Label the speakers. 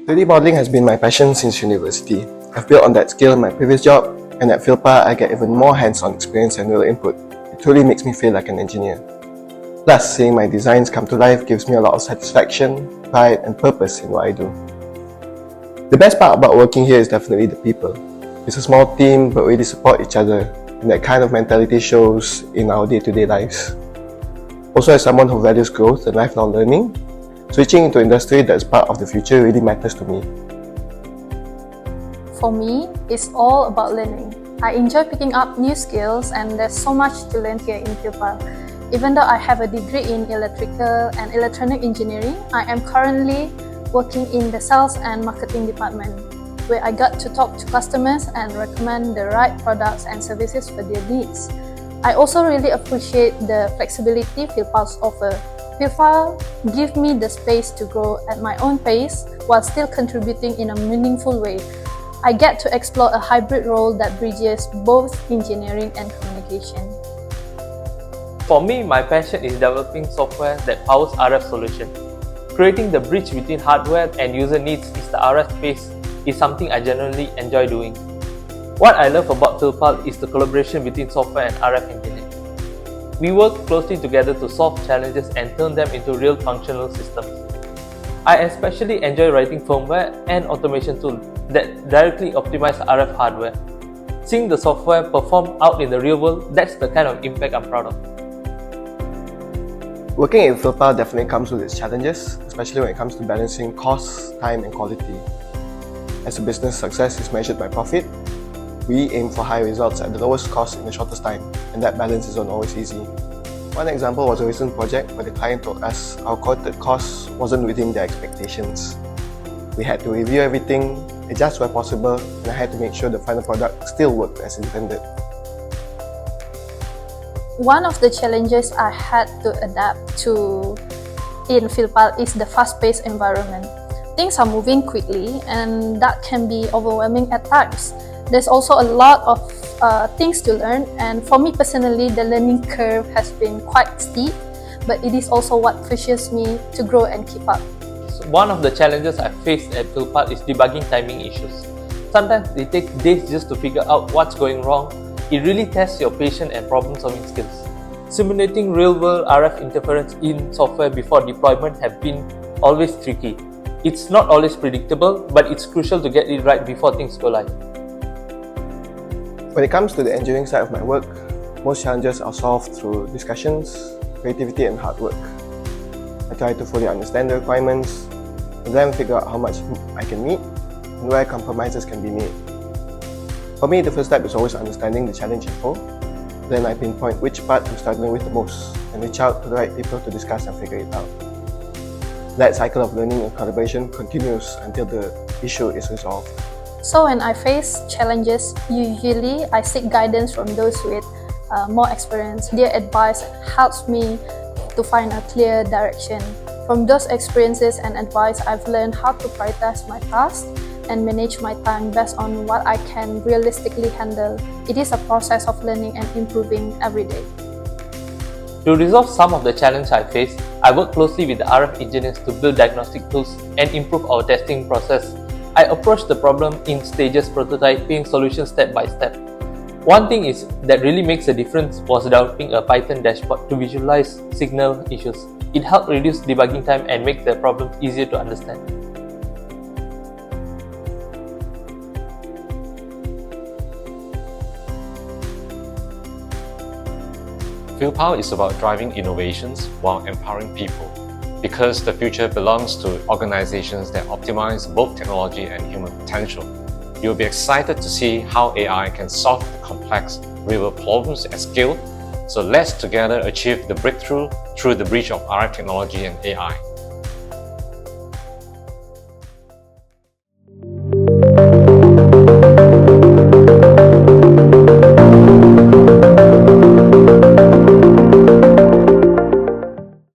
Speaker 1: 3D modeling has been my passion since university. I've built on that skill in my previous job, and at FILPAL I get even more hands-on experience and real input. It truly makes me feel like an engineer. Plus, seeing my designs come to life gives me a lot of satisfaction, pride and purpose in what I do. The best part about working here is definitely the people. It's a small team, but we really support each other, and that kind of mentality shows in our day-to-day lives. Also, as someone who values growth and lifelong learning, switching into industry that is part of the future really matters to me.
Speaker 2: For me, it's all about learning. I enjoy picking up new skills and there's so much to learn here in FILPAL. Even though I have a degree in electrical and electronic engineering, I am currently working in the sales and marketing department, where I got to talk to customers and recommend the right products and services for their needs. I also really appreciate the flexibility FILPAL's offer. FILPAL gives me the space to grow at my own pace while still contributing in a meaningful way. I get to explore a hybrid role that bridges both engineering and communication.
Speaker 3: For me, my passion is developing software that powers RF solutions. Creating the bridge between hardware and user needs is the RF space is something I genuinely enjoy doing. What I love about FILPAL is the collaboration between software and RF engineering. We work closely together to solve challenges and turn them into real functional systems. I especially enjoy writing firmware and automation tools that directly optimize RF hardware. Seeing the software perform out in the real world, that's the kind of impact I'm proud of.
Speaker 1: Working in FILPAL definitely comes with its challenges, especially when it comes to balancing costs, time and quality. As a business, success is measured by profit. We aim for high results at the lowest cost in the shortest time, and that balance isn't always easy. One example was a recent project where the client told us our quoted cost wasn't within their expectations. We had to review everything, adjust where possible, and I had to make sure the final product still worked as intended.
Speaker 2: One of the challenges I had to adapt to in FILPAL is the fast-paced environment. Things are moving quickly and that can be overwhelming at times. There's also a lot of things to learn, and for me personally, the learning curve has been quite steep, but it is also what pushes me to grow and keep up.
Speaker 3: One of the challenges I faced at FILPAL is debugging timing issues. Sometimes they take days just to figure out what's going wrong. It really tests your patience and problem-solving skills. Simulating real-world RF interference in software before deployment have been always tricky. It's not always predictable, but it's crucial to get it right before things go live.
Speaker 1: When it comes to the engineering side of my work, most challenges are solved through discussions, creativity and hard work. I try to fully understand the requirements and then figure out how much I can meet and where compromises can be made. For me, the first step is always understanding the challenge in full. Then I pinpoint which part I'm struggling with the most and reach out to the right people to discuss and figure it out. That cycle of learning and collaboration continues until the issue is resolved.
Speaker 2: So when I face challenges, usually I seek guidance from those with more experience. Their advice helps me to find a clear direction. From those experiences and advice, I've learned how to prioritize my tasks and manage my time based on what I can realistically handle. It is a process of learning and improving every day.
Speaker 3: To resolve some of the challenges I faced, I work closely with the RF engineers to build diagnostic tools and improve our testing process. I approached the problem in stages, prototyping solutions step by step. One thing is that really makes a difference was developing a Python dashboard to visualize signal issues. It helped reduce debugging time and make the problem easier to understand.
Speaker 4: FILPAL is about driving innovations while empowering people, because the future belongs to organizations that optimize both technology and human potential. You'll be excited to see how AI can solve the complex real-world problems at scale. So let's together achieve the breakthrough through the bridge of RF technology and AI.